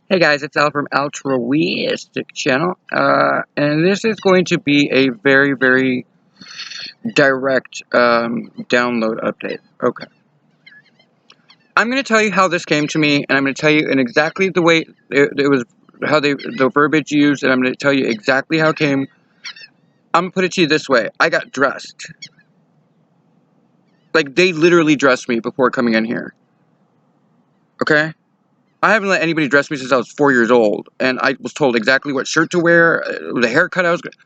Hey guys, it's Al from Altruistic Channel, and this is going to be a very, very direct download update. Okay. I'm going to tell you how this came to me, and I'm going to tell you in exactly the way it was, how the verbiage used, and I'm going to tell you exactly how it came. I'm going to put it to you this way. I got dressed. Like, they literally dressed me before coming in here. Okay? I haven't let anybody dress me since I was 4 years old, and I was told exactly what shirt to wear, the haircut I was going to...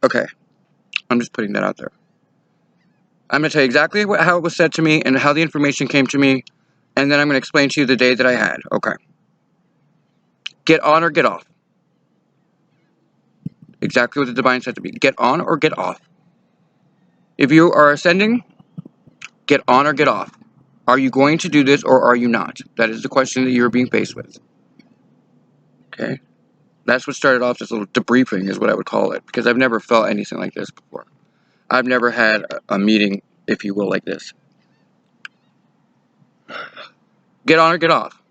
Okay. I'm just putting that out there. I'm going to tell you exactly how it was said to me and how the information came to me, and then I'm going to explain to you the day that I had. Okay. Get on or get off. Exactly what the divine said to me. Get on or get off. If you are ascending, get on or get off. Are you going to do this or are you not? That is the question that you're being faced with. Okay? That's what started off this little debriefing is what I would call it, because I've never felt anything like this before. I've never had a meeting, if you will, like this. Get on or get off.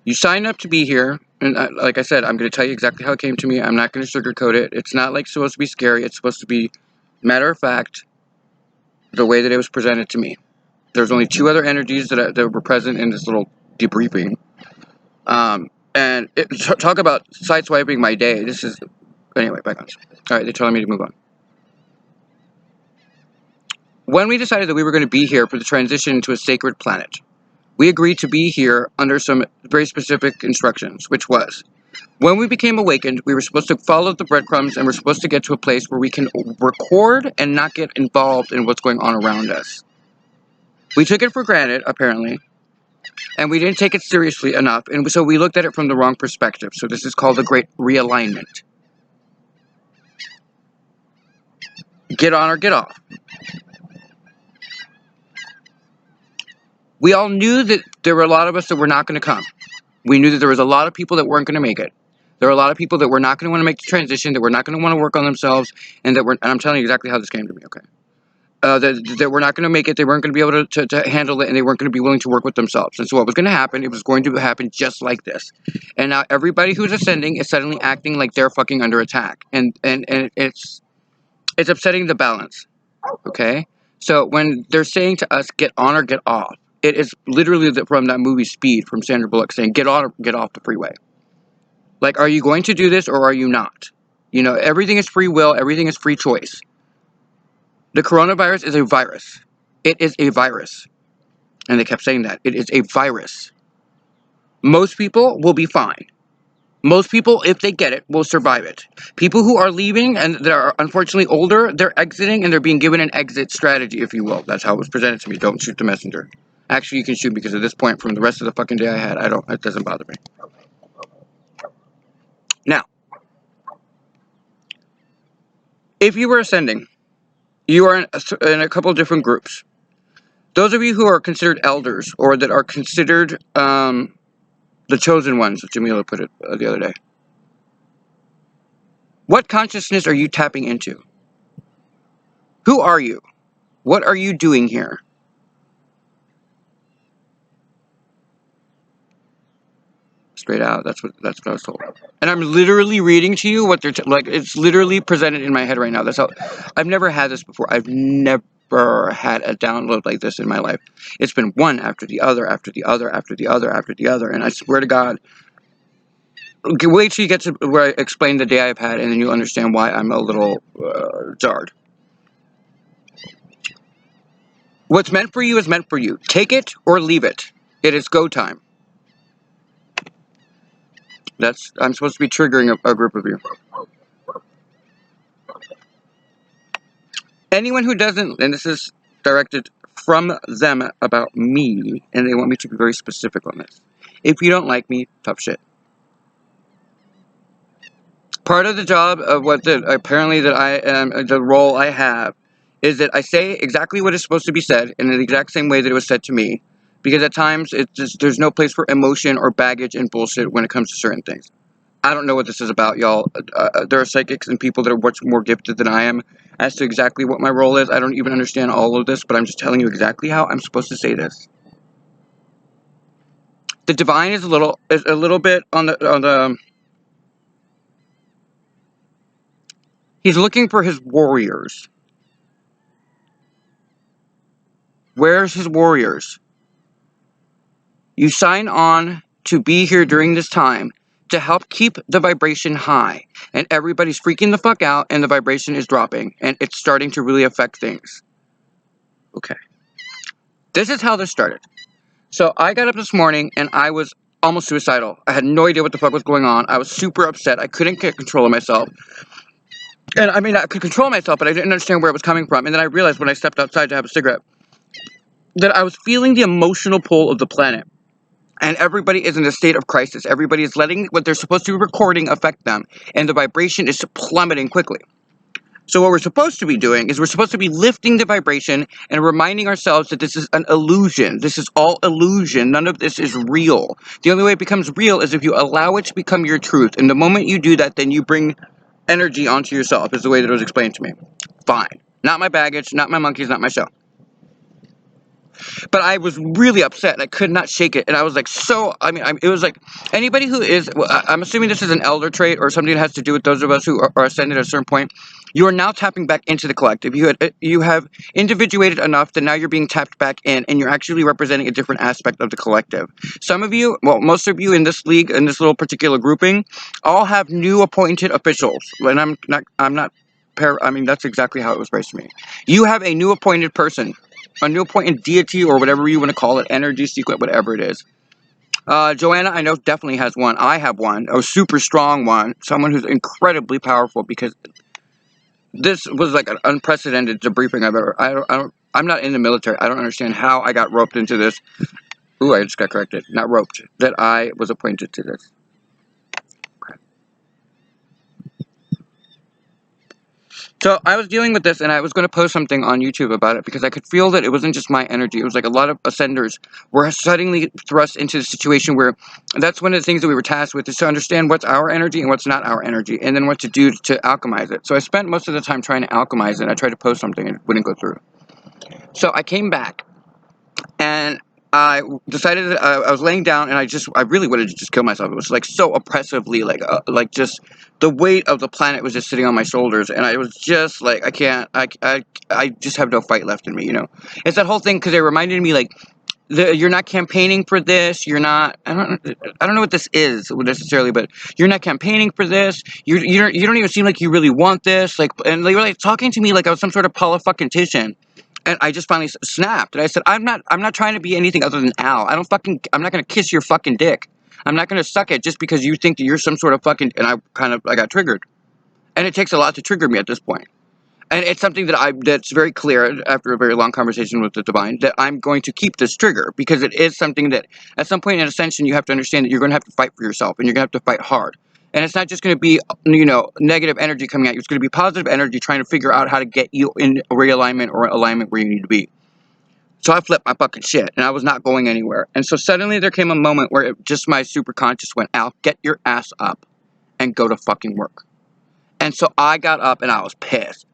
You sign up to be here, and like I said, I'm going to tell you exactly how it came to me. I'm not going to sugarcoat it. It's not like supposed to be scary. It's supposed to be matter of fact, the way that it was presented to me. There's only two other energies that were present in this little debriefing. Talk about sideswiping my day. This is... Anyway, back on. Alright, they're telling me to move on. When we decided that we were going to be here for the transition into a sacred planet, we agreed to be here under some very specific instructions, which was, when we became awakened, we were supposed to follow the breadcrumbs and we're supposed to get to a place where we can record and not get involved in what's going on around us. We took it for granted, apparently, and we didn't take it seriously enough, and so we looked at it from the wrong perspective. So this is called the Great Realignment. Get on or get off. We all knew that there were a lot of us that were not going to come. We knew that there was a lot of people that weren't going to make it. There were a lot of people that were not going to want to make the transition, that were not going to want to work on themselves, and I'm telling you exactly how this came to me, okay? That were not going to make it, they weren't going to be able to handle it, and they weren't going to be willing to work with themselves. And so what was going to happen, it was going to happen just like this. And now everybody who's ascending is suddenly acting like they're fucking under attack. And it's upsetting the balance, okay? So when they're saying to us, get on or get off, it is literally from that movie Speed from Sandra Bullock saying, get on or get off the freeway. Like, are you going to do this or are you not? You know, everything is free will, everything is free choice. The coronavirus is a virus. It is a virus. And they kept saying that. It is a virus. Most people will be fine. Most people, if they get it, will survive it. People who are leaving and that are unfortunately older, they're exiting and they're being given an exit strategy, if you will. That's how it was presented to me. Don't shoot the messenger. Actually, you can shoot because at this point, from the rest of the fucking day I had, it doesn't bother me. Now, if you were ascending, you are in a couple of different groups. Those of you who are considered elders, or that are considered the chosen ones, as Jamila put it the other day. What consciousness are you tapping into? Who are you? What are you doing here? Straight out, that's what I was told. And I'm literally reading to you what they're like. It's literally presented in my head right now. That's how. I've never had this before. I've never had a download like this in my life. It's been one after the other, after the other, after the other, after the other, and I swear to God. Wait till you get to where I explain the day I've had, and then you'll understand why I'm a little jarred. What's meant for you is meant for you. Take it or leave it. It is go time. I'm supposed to be triggering a group of you. Anyone who doesn't, and this is directed from them about me, and they want me to be very specific on this. If you don't like me, tough shit. Part of the job of apparently that I am, the role I have, is that I say exactly what is supposed to be said in the exact same way that it was said to me. Because at times, there's no place for emotion or baggage and bullshit when it comes to certain things. I don't know what this is about, y'all. There are psychics and people that are much more gifted than I am as to exactly what my role is. I don't even understand all of this, but I'm just telling you exactly how I'm supposed to say this. The divine is a little bit on the. He's looking for his warriors. Where's his warriors? You sign on to be here during this time to help keep the vibration high. And everybody's freaking the fuck out and the vibration is dropping. And it's starting to really affect things. Okay. This is how this started. So I got up this morning and I was almost suicidal. I had no idea what the fuck was going on. I was super upset. I couldn't get control of myself. And I mean, I could control myself, but I didn't understand where it was coming from. And then I realized when I stepped outside to have a cigarette that I was feeling the emotional pull of the planet. And everybody is in a state of crisis. Everybody is letting what they're supposed to be recording affect them. And the vibration is plummeting quickly. So what we're supposed to be doing is we're supposed to be lifting the vibration and reminding ourselves that this is an illusion. This is all illusion. None of this is real. The only way it becomes real is if you allow it to become your truth. And the moment you do that, then you bring energy onto yourself, is the way that it was explained to me. Fine. Not my baggage, not my monkeys, not my show. But I was really upset and I could not shake it. And I was like, it was like anybody who is, I'm assuming this is an elder trait or something that has to do with those of us who are ascended at a certain point. You are now tapping back into the collective. You have individuated enough that now you're being tapped back in and you're actually representing a different aspect of the collective. Some of you, well, most of you in this league, in this little particular grouping, all have new appointed officials. And that's exactly how it was raised to me. You have a new appointed person. A new appointed deity or whatever you want to call it, energy, secret, whatever it is. Joanna, I know, definitely has one. I have one, a super strong one. Someone who's incredibly powerful because this was like an unprecedented debriefing I've ever. I'm not in the military. I don't understand how I got roped into this. Ooh, I just got corrected. Not roped. That I was appointed to this. So I was dealing with this and I was going to post something on YouTube about it because I could feel that it wasn't just my energy. It was like a lot of ascenders were suddenly thrust into the situation where that's one of the things that we were tasked with is to understand what's our energy and what's not our energy and then what to do to alchemize it. So I spent most of the time trying to alchemize it. I tried to post something and it wouldn't go through. So I came back and I decided that I was laying down and I really wanted to just kill myself. It was like so oppressively, like just the weight of the planet was just sitting on my shoulders. And I was just like, I just have no fight left in me, you know. It's that whole thing because it reminded me like, you're not campaigning for this. You're not, I don't know what this is necessarily, but you're not campaigning for this. You don't even seem like you really want this. Like, and they were like talking to me like I was some sort of politician. And I just finally snapped. And I said, I'm not trying to be anything other than Al. I'm not going to kiss your fucking dick. I'm not going to suck it just because you think that you're some sort of fucking, and I got triggered. And it takes a lot to trigger me at this point. And it's something that's very clear after a very long conversation with the divine that I'm going to keep this trigger because it is something that at some point in Ascension you have to understand that you're going to have to fight for yourself and you're going to have to fight hard. And it's not just going to be, negative energy coming at you. It's going to be positive energy trying to figure out how to get you in realignment or alignment where you need to be. So I flipped my fucking shit, and I was not going anywhere. And so suddenly there came a moment where just my superconscious went, Al, get your ass up and go to fucking work. And so I got up and I was pissed.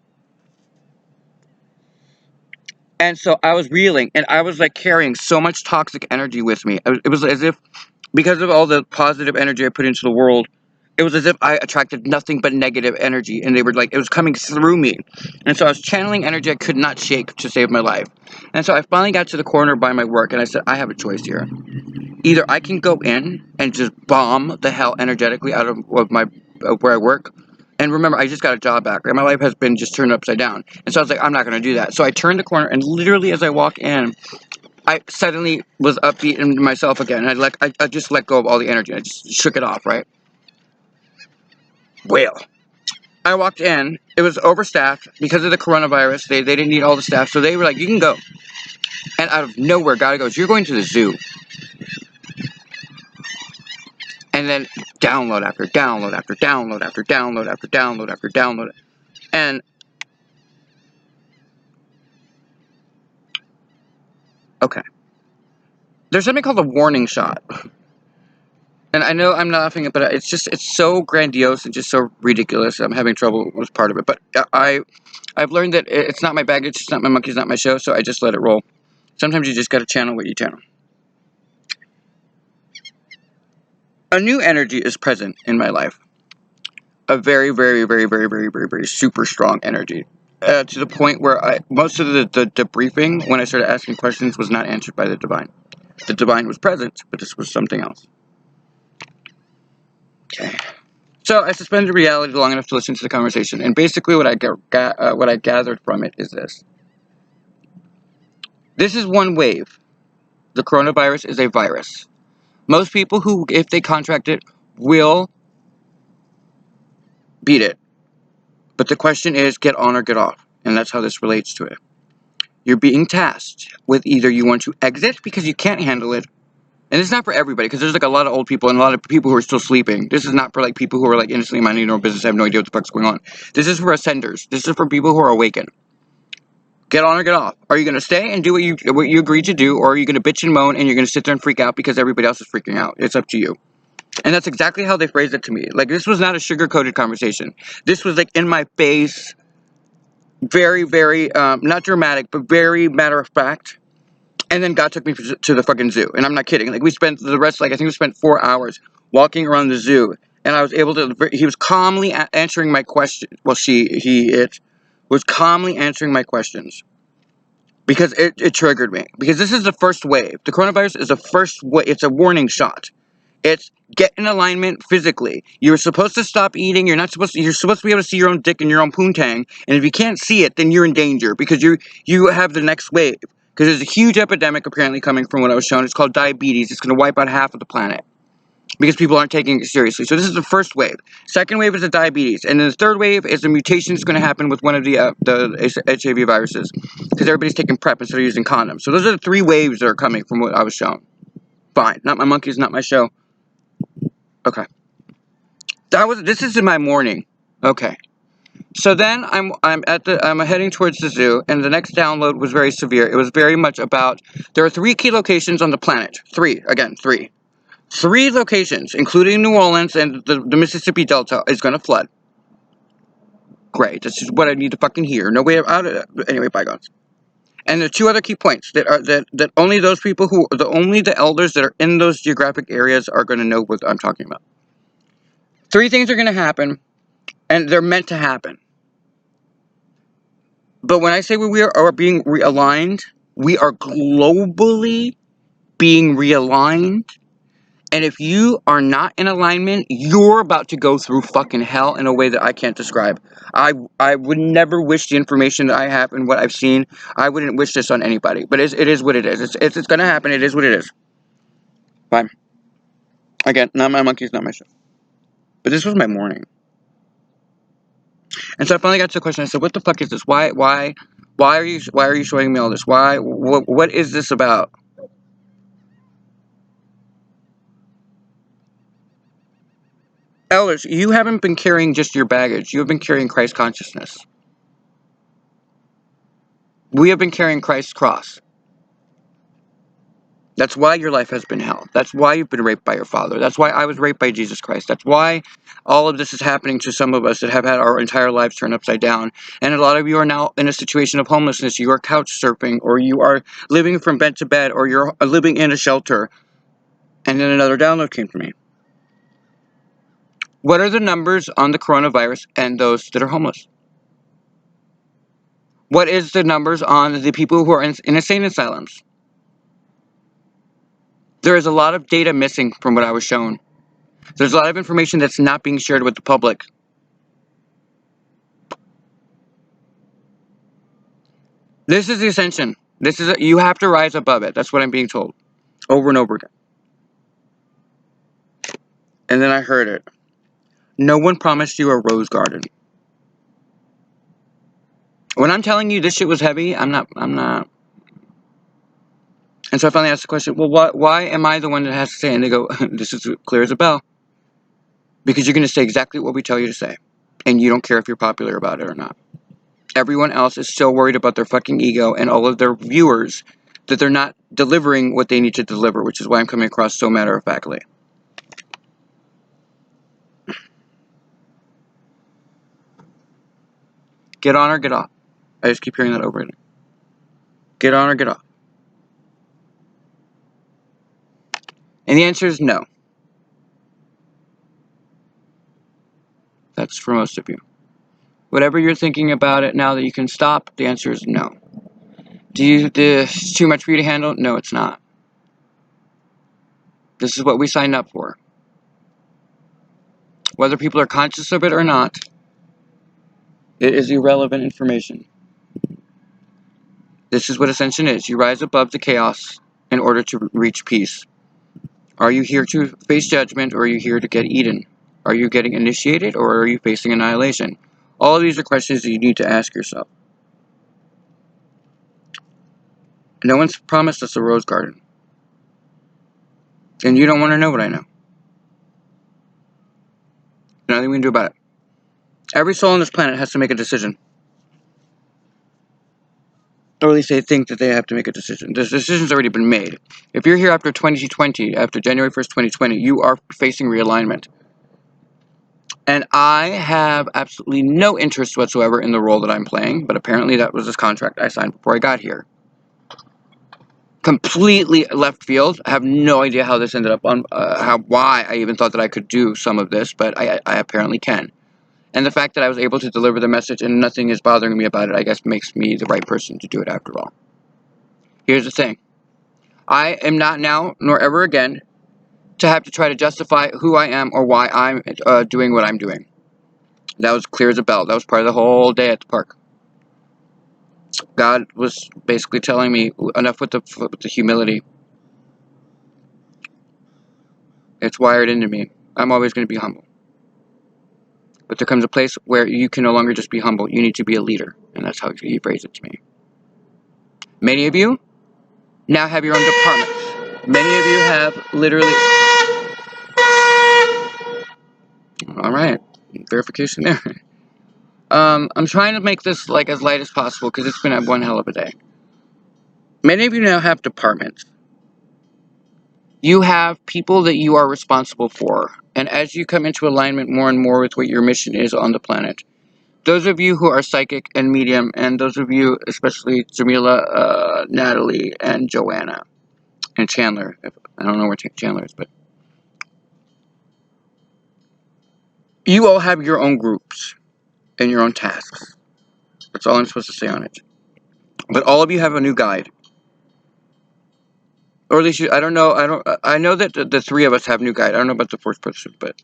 And so I was reeling, and I was like carrying so much toxic energy with me. It was as if, because of all the positive energy I put into the world, it was as if I attracted nothing but negative energy, and it was coming through me. And so I was channeling energy I could not shake to save my life. And so I finally got to the corner by my work, and I said, I have a choice here. Either I can go in and just bomb the hell energetically out of where I work. And remember, I just got a job back, and my life has been just turned upside down. And so I was like, I'm not going to do that. So I turned the corner, and literally as I walk in, I suddenly was upbeat in myself again. And I just let go of all the energy. I just shook it off, right? Well, I walked in. It was overstaffed because of the coronavirus. They didn't need all the staff, so they were like, you can go. And out of nowhere, God goes, you're going to the zoo. And then download after download after download after download after download after download. And okay. There's something called a warning shot. And I know I'm laughing, but it's so grandiose and just so ridiculous. I'm having trouble with part of it. But I've learned that it's not my baggage, it's not my monkey, it's not my show, so I just let it roll. Sometimes you just gotta channel what you channel. A new energy is present in my life. A very, very, very, very, very, very, very super strong energy. To the point where most of the debriefing, when I started asking questions, was not answered by the divine. The divine was present, but this was something else. Okay. So I suspended reality long enough to listen to the conversation, and basically what I gathered from it is this. This is one wave. The coronavirus is a virus. Most people who, if they contract it, will beat it. But the question is, get on or get off. And that's how this relates to it. You're being tasked with either you want to exit because you can't handle it. And it's not for everybody, because there's like a lot of old people and a lot of people who are still sleeping. This is not for like people who are like innocently minding their own business, have no idea what the fuck's going on. This is for ascenders. This is for people who are awakened. Get on or get off. Are you going to stay and do what you agreed to do, or are you going to bitch and moan and you're going to sit there and freak out because everybody else is freaking out? It's up to you. And that's exactly how they phrased it to me. Like, this was not a sugar-coated conversation. This was like in my face, very, very, not dramatic, but very matter-of-fact. And then God took me to the fucking zoo. And I'm not kidding. Like, we spent the rest, like, I think we spent 4 hours walking around the zoo. And I was able to, he was calmly answering my questions. Well, it was calmly answering my questions. Because it triggered me. Because this is the first wave. The coronavirus is the first wave. It's a warning shot. It's get in alignment physically. You're supposed to stop eating. You're supposed to be able to see your own dick and your own poontang. And if you can't see it, then you're in danger. Because you have the next wave. Because there's a huge epidemic apparently coming from what I was shown. It's called diabetes. It's going to wipe out half of the planet. Because people aren't taking it seriously. So this is the first wave. Second wave is the diabetes. And then the third wave is the mutation that's going to happen with one of the HIV viruses. Because everybody's taking PrEP instead of using condoms. So those are the 3 waves that are coming from what I was shown. Fine. Not my monkeys, not my show. Okay. This is in my morning. Okay. So then I'm heading towards the zoo, and the next download was very severe. It was very much about, there are 3 key locations on the planet. 3. 3 locations, including New Orleans and the Mississippi Delta, is going to flood. Great. This is what I need to fucking hear. No way out of it. Anyway, bygones. And there are 2 other key points that only those people only the elders that are in those geographic areas are going to know what I'm talking about. 3 things are going to happen, and they're meant to happen. But when I say we are being realigned, we are globally being realigned. And if you are not in alignment, you're about to go through fucking hell in a way that I can't describe. I would never wish the information that I have and what I've seen. I wouldn't wish this on anybody. But it is what it is. It's going to happen. It is what it is. Bye. Again, not my monkeys, not my show. But this was my morning. And so I finally got to the question. I said, "What the fuck is this? Why are you showing me all this? What is this about?" Elders, you haven't been carrying just your baggage. You have been carrying Christ consciousness. We have been carrying Christ's cross. That's why your life has been hell. That's why you've been raped by your father. That's why I was raped by Jesus Christ. That's why all of this is happening to some of us that have had our entire lives turned upside down. And a lot of you are now in a situation of homelessness. You are couch surfing, or you are living from bed to bed, or you're living in a shelter. And then another download came to me. What are the numbers on the coronavirus and those that are homeless? What is the numbers on the people who are in insane asylums? There is a lot of data missing from what I was shown. There's a lot of information that's not being shared with the public. This is the ascension. You have to rise above it. That's what I'm being told. Over and over again. And then I heard it. No one promised you a rose garden. When I'm telling you this shit was heavy, I'm not. And so I finally asked the question, well, why am I the one that has to say? And they go, this is clear as a bell. Because you're going to say exactly what we tell you to say. And you don't care if you're popular about it or not. Everyone else is so worried about their fucking ego and all of their viewers that they're not delivering what they need to deliver, which is why I'm coming across so matter-of-factly. Get on or get off. I just keep hearing that over again. Get on or get off. And the answer is no. That's for most of you. Whatever you're thinking about it now that you can stop, the answer is no. This is too much for you to handle? No, it's not. This is what we signed up for. Whether people are conscious of it or not, it is irrelevant information. This is what Ascension is. You rise above the chaos in order to reach peace. Are you here to face judgment, or are you here to get Eden? Are you getting initiated, or are you facing annihilation? All of these are questions that you need to ask yourself. No one's promised us a rose garden. And you don't want to know what I know. Nothing we can do about it. Every soul on this planet has to make a decision. Or at least they think that they have to make a decision. The decision's already been made. If you're here after 2020, after January 1st, 2020, you are facing realignment. And I have absolutely no interest whatsoever in the role that I'm playing, but apparently that was this contract I signed before I got here. Completely left field. I have no idea how this ended up on, why I even thought that I could do some of this, but I apparently can. And the fact that I was able to deliver the message and nothing is bothering me about it, I guess makes me the right person to do it after all. Here's the thing. I am not now, nor ever again, to have to try to justify who I am or why I'm doing what I'm doing. That was clear as a bell. That was part of the whole day at the park. God was basically telling me, enough with the humility. It's wired into me. I'm always going to be humble. But there comes a place where you can no longer just be humble. You need to be a leader. And that's how he phrased it to me. Many of you now have your own departments. Many of you have literally... Alright. Verification there. I'm trying to make this like as light as possible because it's been one hell of a day. Many of you now have departments. You have people that you are responsible for. And as you come into alignment more and more with what your mission is on the planet, those of you who are psychic and medium, and those of you, especially Jamila, Natalie, and Joanna, and Chandler. I don't know where Chandler is, but you all have your own groups and your own tasks. That's all I'm supposed to say on it. But all of you have a new guide. Or at least I don't know. I know that the three of us have new guide. I don't know about the fourth person, but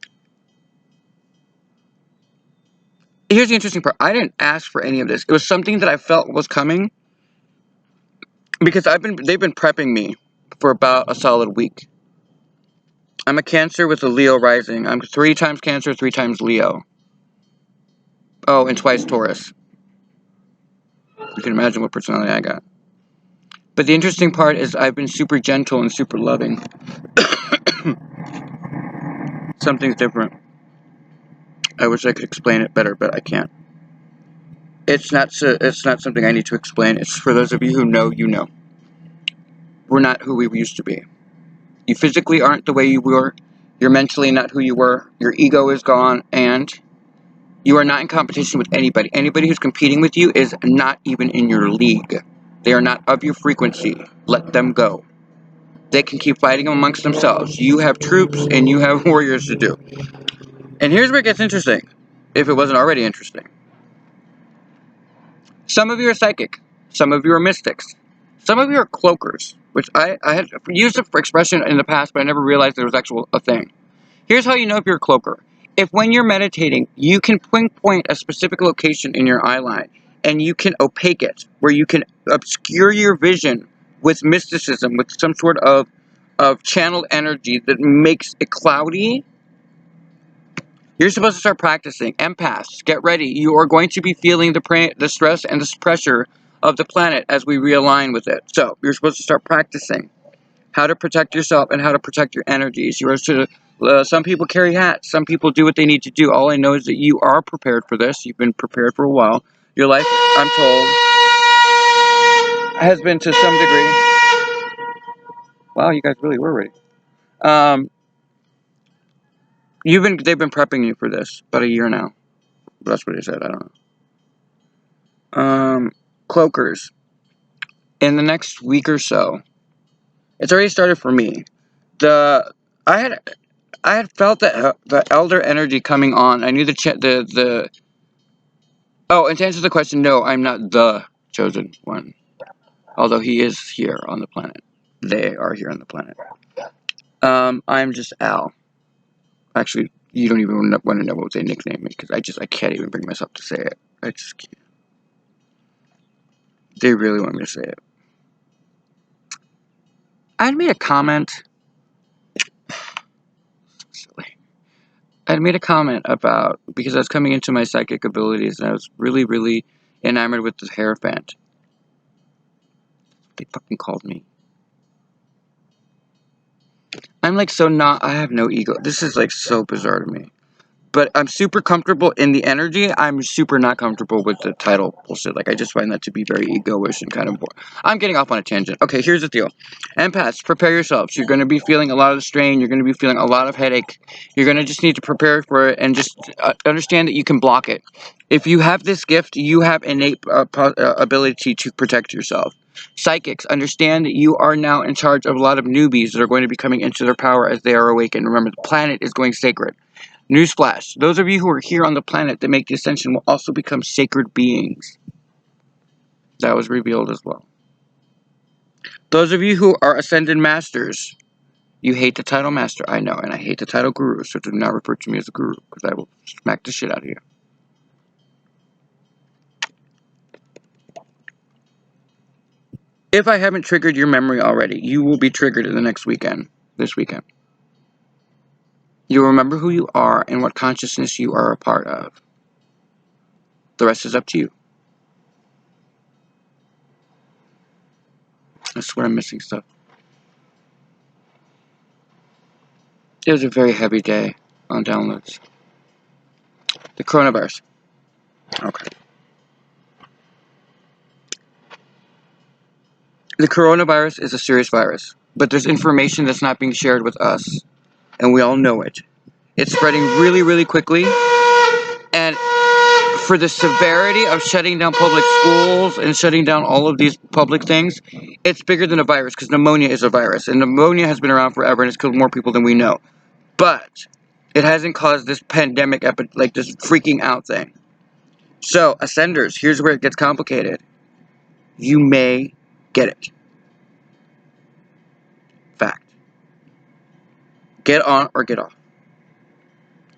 here's the interesting part. I didn't ask for any of this. It was something that I felt was coming because they've been prepping me for about a solid week. I'm a Cancer with a Leo rising. I'm 3 times Cancer, 3 times Leo. Oh, and twice Taurus. You can imagine what personality I got. But the interesting part is I've been super gentle and super loving. Something's different. I wish I could explain it better, but I can't. It's not something I need to explain. It's for those of you who know, you know. We're not who we used to be. You physically aren't the way you were. You're mentally not who you were. Your ego is gone, and you are not in competition with anybody. Anybody who's competing with you is not even in your league. They are not of your frequency. Let them go. They can keep fighting amongst themselves. You have troops, and you have warriors to do. And here's where it gets interesting, if it wasn't already interesting. Some of you are psychic. Some of you are mystics. Some of you are cloakers, which I had used it for expression in the past, but I never realized there was actually a thing. Here's how you know if you're a cloaker. If when you're meditating, you can pinpoint a specific location in your eye line, and you can opaque it, where you can obscure your vision with mysticism, with some sort of channeled energy that makes it cloudy. You're supposed to start practicing. Empaths, get ready. You are going to be feeling the stress and the pressure of the planet as we realign with it. So, you're supposed to start practicing how to protect yourself and how to protect your energies. You're supposed to, some people carry hats. Some people do what they need to do. All I know is that you are prepared for this. You've been prepared for a while. Your life, I'm told, has been to some degree. Wow, you guys really were ready. They've been prepping you for this about a year now. That's what he said. I don't know. Cloakers. In the next week or so, it's already started for me. I had felt the elder energy coming on. I knew the. Oh, and to answer the question, no, I'm not the chosen one. Although he is here on the planet. They are here on the planet. I'm just Al. Actually, you don't even want to know what they nicknamed me because I can't even bring myself to say it. I just can't. They really want me to say it. I had made a comment. Silly. I had made a comment about because I was coming into my psychic abilities and I was really, really enamored with the Hierophant. They fucking called me. I'm like so not. I have no ego. This is like so bizarre to me. But I'm super comfortable in the energy. I'm super not comfortable with the title bullshit. Like, I just find that to be very egoish and kind of boring. I'm getting off on a tangent. Okay, here's the deal. Empaths, prepare yourselves. You're going to be feeling a lot of strain. You're going to be feeling a lot of headache. You're going to just need to prepare for it and just understand that you can block it. If you have this gift, you have innate ability to protect yourself. Psychics, understand that you are now in charge of a lot of newbies that are going to be coming into their power as they are awakened. Remember, the planet is going sacred. Newsflash, those of you who are here on the planet that make the Ascension will also become sacred beings. That was revealed as well. Those of you who are Ascended Masters, you hate the title Master, I know, and I hate the title Guru, so do not refer to me as a Guru, because I will smack the shit out of you. If I haven't triggered your memory already, you will be triggered in the next weekend, this weekend. You'll remember who you are and what consciousness you are a part of. The rest is up to you. I swear I'm missing stuff. It was a very heavy day on downloads. The coronavirus. Okay. The coronavirus is a serious virus, but there's information that's not being shared with us, and we all know it. It's spreading really, really quickly, and for the severity of shutting down public schools and shutting down all of these public things, it's bigger than a virus, because pneumonia is a virus, and pneumonia has been around forever, and it's killed more people than we know. But it hasn't caused this pandemic, like this freaking out thing. So, Ascenders, here's where it gets complicated. You may get it. Fact. Get on or get off.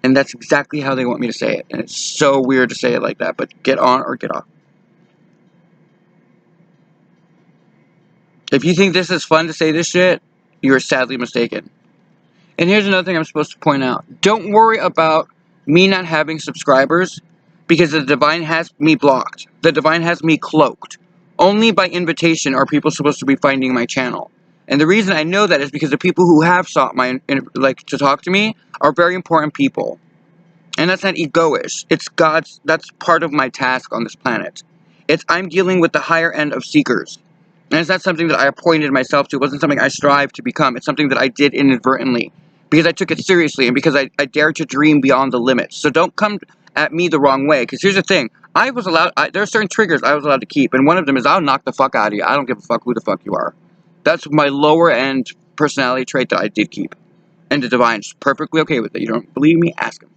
And that's exactly how they want me to say it. And it's so weird to say it like that, but get on or get off. If you think this is fun to say this shit, you are sadly mistaken. And here's another thing I'm supposed to point out. Don't worry about me not having subscribers, because the Divine has me blocked. The Divine has me cloaked. Only by invitation are people supposed to be finding my channel. And the reason I know that is because the people who have sought to talk to me are very important people. And that's not egoish. It's God's, that's part of my task on this planet. I'm dealing with the higher end of seekers. And it's not something that I appointed myself to. It wasn't something I strived to become. It's something that I did inadvertently. Because I took it seriously and because I dared to dream beyond the limits. So don't come at me the wrong way. Because here's the thing. There are certain triggers I was allowed to keep. And one of them is I'll knock the fuck out of you. I don't give a fuck who the fuck you are. That's my lower end personality trait that I did keep. And the Divine's perfectly okay with it. You don't believe me? Ask him.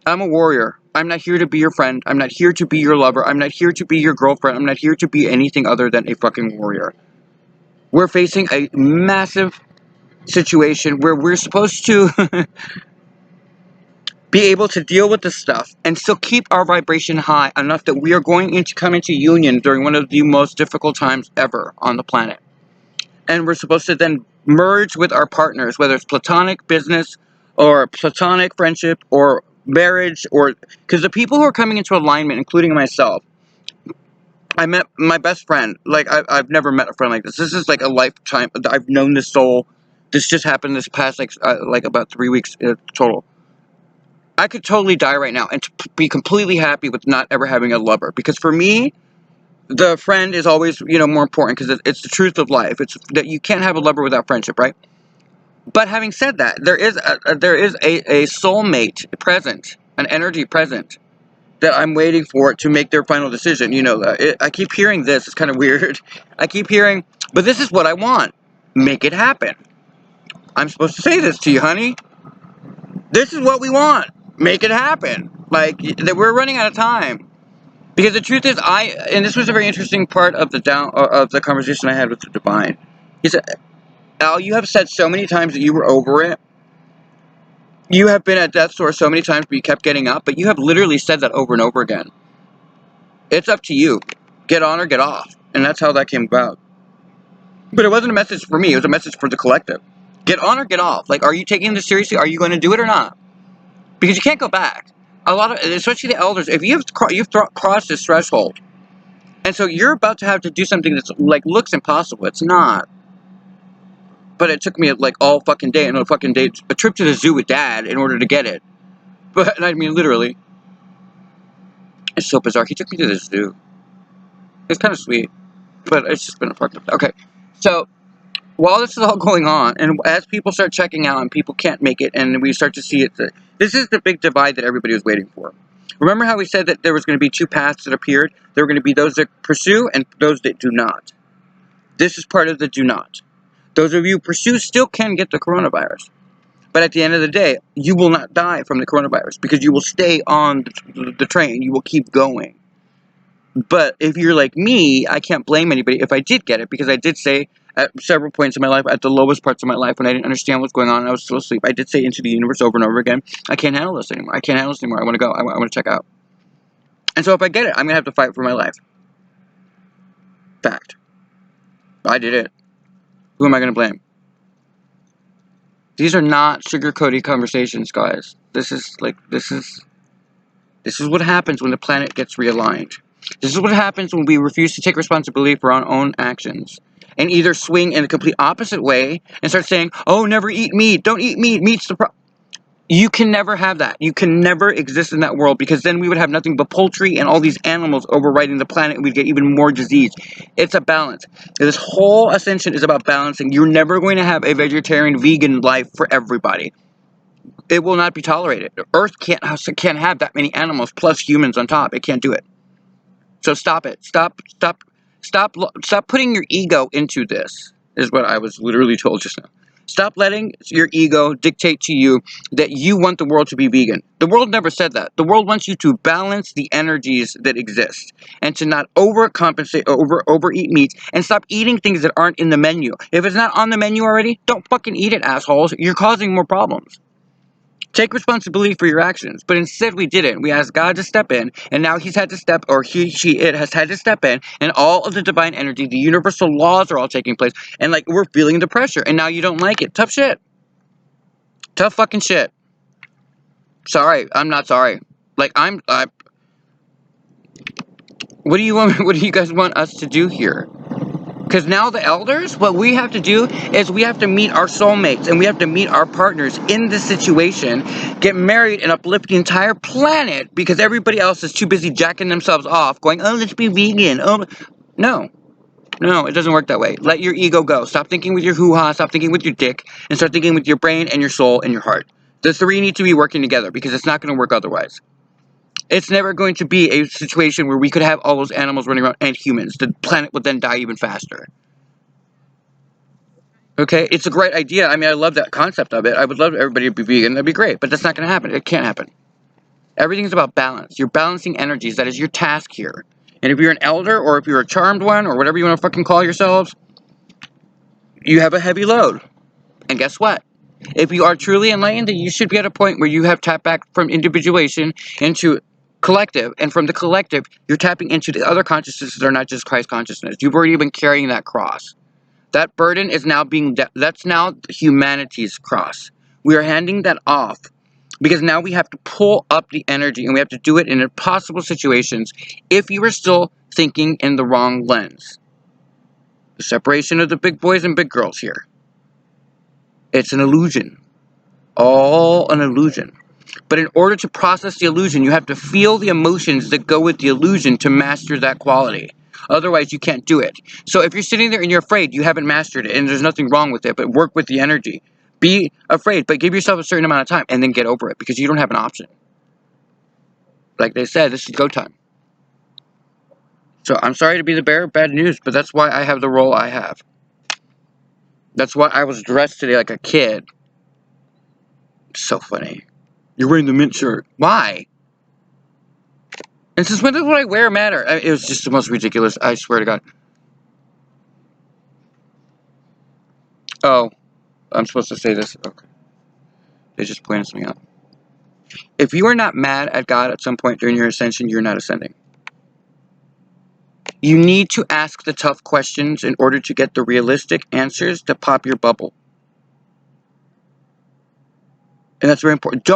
I'm a warrior. I'm not here to be your friend. I'm not here to be your lover. I'm not here to be your girlfriend. I'm not here to be anything other than a fucking warrior. We're facing a massive situation where we're supposed to be able to deal with this stuff and still keep our vibration high enough that we are going to come into union during one of the most difficult times ever on the planet. And we're supposed to then merge with our partners, whether it's platonic business or platonic friendship or marriage, or because the people who are coming into alignment, including myself, I met my best friend. Like, I've never met a friend like this. This is like a lifetime. I've known this soul. This just happened this past like about 3 weeks total. I could totally die right now and be completely happy with not ever having a lover, because for me, the friend is always, more important, because it's the truth of life. It's that you can't have a lover without friendship, right? But having said that, there is a soulmate present, an energy present, that I'm waiting for to make their final decision. I keep hearing this. It's kind of weird. I keep hearing, but this is what I want. Make it happen. I'm supposed to say this to you, honey. This is what we want. Make it happen. Like, we're running out of time. Because the truth is, and this was a very interesting part of the conversation I had with the divine. He said, Al, you have said so many times that you were over it. You have been at death's door so many times, but you kept getting up. But you have literally said that over and over again. It's up to you. Get on or get off. And that's how that came about. But it wasn't a message for me. It was a message for the collective. Get on or get off. Like, are you taking this seriously? Are you going to do it or not? Because you can't go back. A lot of, especially the elders, if you've crossed this threshold, and so you're about to have to do something that's like looks impossible. It's not. But it took me like all fucking day, and a fucking day, a trip to the zoo with Dad in order to get it. But I mean, literally, it's so bizarre. He took me to the zoo. It's kind of sweet, but it's just been a fucked up. Okay, so while this is all going on, and as people start checking out and people can't make it, and we start to see it, this is the big divide that everybody was waiting for. Remember how we said that there was going to be two paths that appeared? There were going to be those that pursue and those that do not. This is part of the do not. Those of you who pursue still can get the coronavirus. But at the end of the day, you will not die from the coronavirus because you will stay on the train. You will keep going. But if you're like me, I can't blame anybody if I did get it, because I did say at several points in my life, at the lowest parts of my life, when I didn't understand what's going on and I was still asleep, I did say into the universe over and over again, I can't handle this anymore. I can't handle this anymore. I want to go. I want to check out. And so if I get it, I'm going to have to fight for my life. Fact. I did it. Who am I going to blame? These are not sugar-coated conversations, guys. This is what happens when the planet gets realigned. This is what happens when we refuse to take responsibility for our own actions and either swing in the complete opposite way and start saying, oh, never eat meat. Don't eat meat. Meat's the problem. You can never have that. You can never exist in that world, because then we would have nothing but poultry and all these animals overriding the planet, and we'd get even more disease. It's a balance. This whole ascension is about balancing. You're never going to have a vegetarian, vegan life for everybody. It will not be tolerated. Earth can't have that many animals plus humans on top. It can't do it. So stop it. Stop putting your ego into this, is what I was literally told just now. Stop letting your ego dictate to you that you want the world to be vegan. The world never said that. The world wants you to balance the energies that exist and to not overcompensate, overeat meats, and stop eating things that aren't in the menu. If it's not on the menu already, don't fucking eat it, assholes. You're causing more problems. Take responsibility for your actions. But instead we didn't. We asked God to step in, and now he's had to step, or it has had to step in, and all of the divine energy, the universal laws are all taking place, and like we're feeling the pressure, and now you don't like it. Tough shit. Tough fucking shit. Sorry, I'm not sorry. Like what do you guys want us to do here? Because now the elders, what we have to do is we have to meet our soulmates and we have to meet our partners in this situation, get married and uplift the entire planet, because everybody else is too busy jacking themselves off going, oh, let's be vegan. Oh, no, it doesn't work that way. Let your ego go. Stop thinking with your hoo-ha, stop thinking with your dick, and start thinking with your brain and your soul and your heart. The three need to be working together, because it's not going to work otherwise. It's never going to be a situation where we could have all those animals running around and humans. The planet would then die even faster. Okay, it's a great idea. I mean, I love that concept of it. I would love everybody to be vegan. That'd be great, but that's not going to happen. It can't happen. Everything's about balance. You're balancing energies. That is your task here. And if you're an elder, or if you're a charmed one, or whatever you want to fucking call yourselves, you have a heavy load. And guess what? If you are truly enlightened, then you should be at a point where you have tapped back from individuation into collective, and from the collective, you're tapping into the other consciousnesses that are not just Christ consciousness. You've already been carrying that cross. That burden is now that's now humanity's cross. We are handing that off, because now we have to pull up the energy, and we have to do it in impossible situations if you are still thinking in the wrong lens. The separation of the big boys and big girls here. It's an illusion. All an illusion. But in order to process the illusion, you have to feel the emotions that go with the illusion to master that quality. Otherwise, you can't do it. So if you're sitting there and you're afraid, you haven't mastered it, and there's nothing wrong with it, but work with the energy. Be afraid, but give yourself a certain amount of time, and then get over it, because you don't have an option. Like they said, this is go time. So I'm sorry to be the bearer of bad news, but that's why I have the role I have. That's why I was dressed today like a kid. So funny. You're wearing the mint shirt. Why? And since when does what I wear matter? It was just the most ridiculous. I swear to God. Oh, I'm supposed to say this. Okay. They just pointed something out. If you are not mad at God at some point during your ascension, you're not ascending. You need to ask the tough questions in order to get the realistic answers to pop your bubble. And that's very important.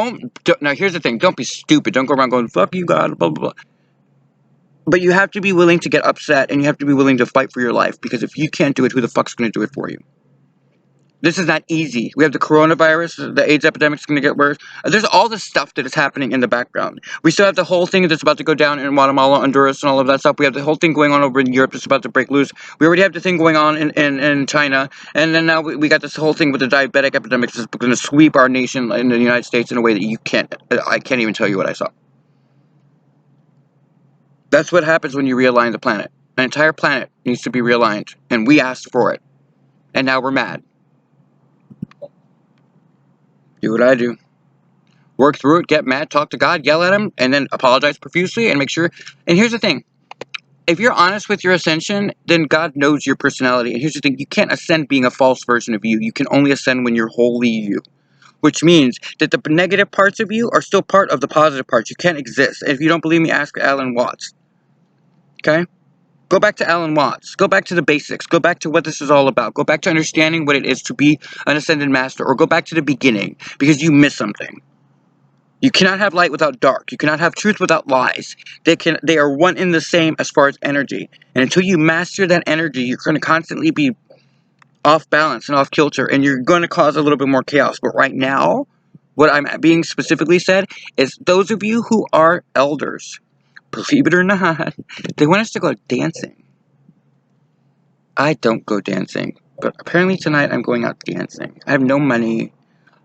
Now here's the thing. Don't be stupid. Don't go around going, fuck you, God, blah, blah, blah. But you have to be willing to get upset, and you have to be willing to fight for your life. Because if you can't do it, who the fuck's going to do it for you? This is not easy. We have the coronavirus. The AIDS epidemic is going to get worse. There's all this stuff that is happening in the background. We still have the whole thing that's about to go down in Guatemala, Honduras, and all of that stuff. We have the whole thing going on over in Europe that's about to break loose. We already have the thing going on in China. And then now we got this whole thing with the diabetic epidemic that's going to sweep our nation in the United States in a way that I can't even tell you what I saw. That's what happens when you realign the planet. An entire planet needs to be realigned. And we asked for it. And now we're mad. Do what I do. Work through it, get mad, talk to God, yell at him, and then apologize profusely and make sure. And here's the thing. If you're honest with your ascension, then God knows your personality. And here's the thing. You can't ascend being a false version of you. You can only ascend when you're wholly you. Which means that the negative parts of you are still part of the positive parts. You can't exist. And if you don't believe me, ask Alan Watts. Okay? Go back to Alan Watts. Go back to the basics. Go back to what this is all about. Go back to understanding what it is to be an ascended master. Or go back to the beginning because you missed something. You cannot have light without dark. You cannot have truth without lies. They are one and the same as far as energy. And until you master that energy, you're going to constantly be off balance and off kilter, and you're going to cause a little bit more chaos. But right now, what I'm being specifically said is those of you who are elders, believe it or not, they want us to go dancing. I don't go dancing, but apparently tonight I'm going out dancing. I have no money,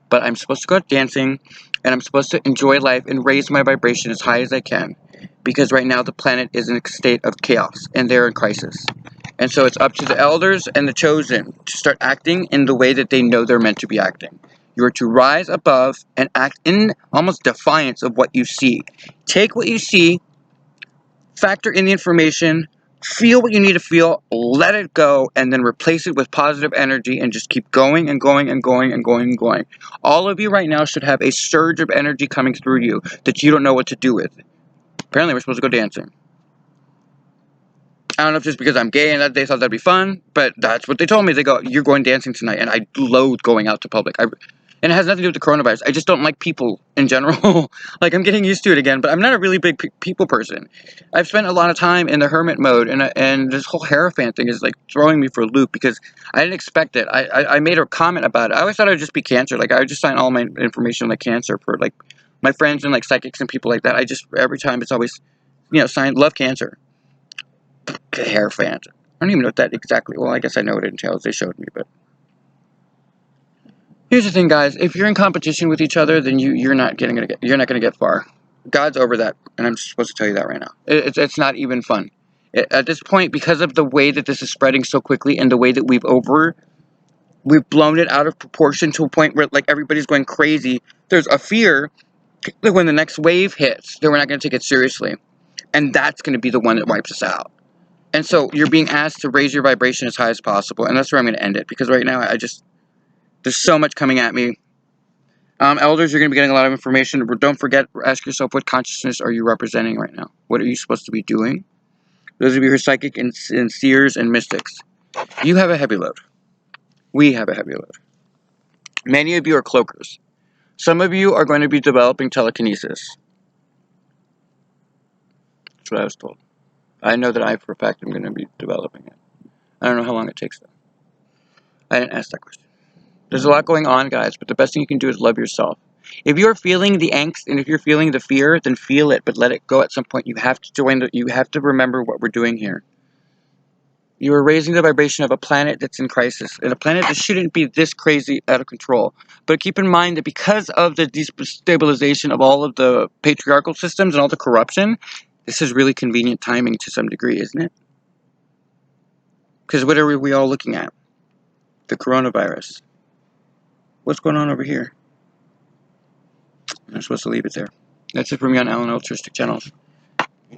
but I'm supposed to go out dancing, and I'm supposed to enjoy life and raise my vibration as high as I can, because right now the planet is in a state of chaos, and they're in crisis. And so it's up to the elders and the chosen to start acting in the way that they know they're meant to be acting. You are to rise above and act in almost defiance of what you see. Take what you see, factor in the information, feel what you need to feel, let it go, and then replace it with positive energy and just keep going and going and going and going and going. All of you right now should have a surge of energy coming through you that you don't know what to do with. Apparently we're supposed to go dancing. I don't know if just because I'm gay and that they thought that'd be fun, but that's what they told me. They go, you're going dancing tonight, and I loathe going out to public. And it has nothing to do with the coronavirus. I just don't like people in general. Like, I'm getting used to it again, but I'm not a really big people person. I've spent a lot of time in the hermit mode, and this whole Hierophant thing is, like, throwing me for a loop because I didn't expect it. I made a comment about it. I always thought it would just be cancer. Like, I would just sign all my information like cancer for, like, my friends and, like, psychics and people like that. Every time it's always, sign love cancer. Hierophant. I don't even know what that exactly, well, I guess I know what it entails. They showed me, but. Here's the thing, guys. If you're in competition with each other, then you're not gonna get far. God's over that, and I'm supposed to tell you that right now. It's not even fun. At this point, because of the way that this is spreading so quickly, and the way that we've blown it out of proportion to a point where like everybody's going crazy. There's a fear that when the next wave hits, that we're not going to take it seriously, and that's going to be the one that wipes us out. And so you're being asked to raise your vibration as high as possible, and that's where I'm going to end it because right now there's so much coming at me. Elders, you're going to be getting a lot of information. But don't forget, ask yourself, what consciousness are you representing right now? What are you supposed to be doing? Those of you who are psychic and seers and mystics, you have a heavy load. We have a heavy load. Many of you are cloakers. Some of you are going to be developing telekinesis. That's what I was told. I know that I, for a fact, am going to be developing it. I don't know how long it takes, though. I didn't ask that question. There's a lot going on, guys, but the best thing you can do is love yourself. If you're feeling the angst and if you're feeling the fear, then feel it, but let it go at some point. You have to you have to remember what we're doing here. You are raising the vibration of a planet that's in crisis, and a planet that shouldn't be this crazy out of control. But keep in mind that because of the destabilization of all of the patriarchal systems and all the corruption, this is really convenient timing to some degree, isn't it? Because what are we all looking at? the coronavirus. What's going on over here? I'm supposed to leave it there. That's it for me on Alan Altruistic Channels.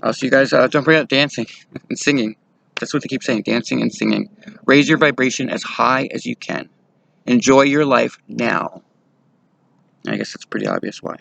I'll see you guys. Don't forget dancing and singing. That's what they keep saying, dancing and singing. Raise your vibration as high as you can. Enjoy your life now. I guess that's pretty obvious why.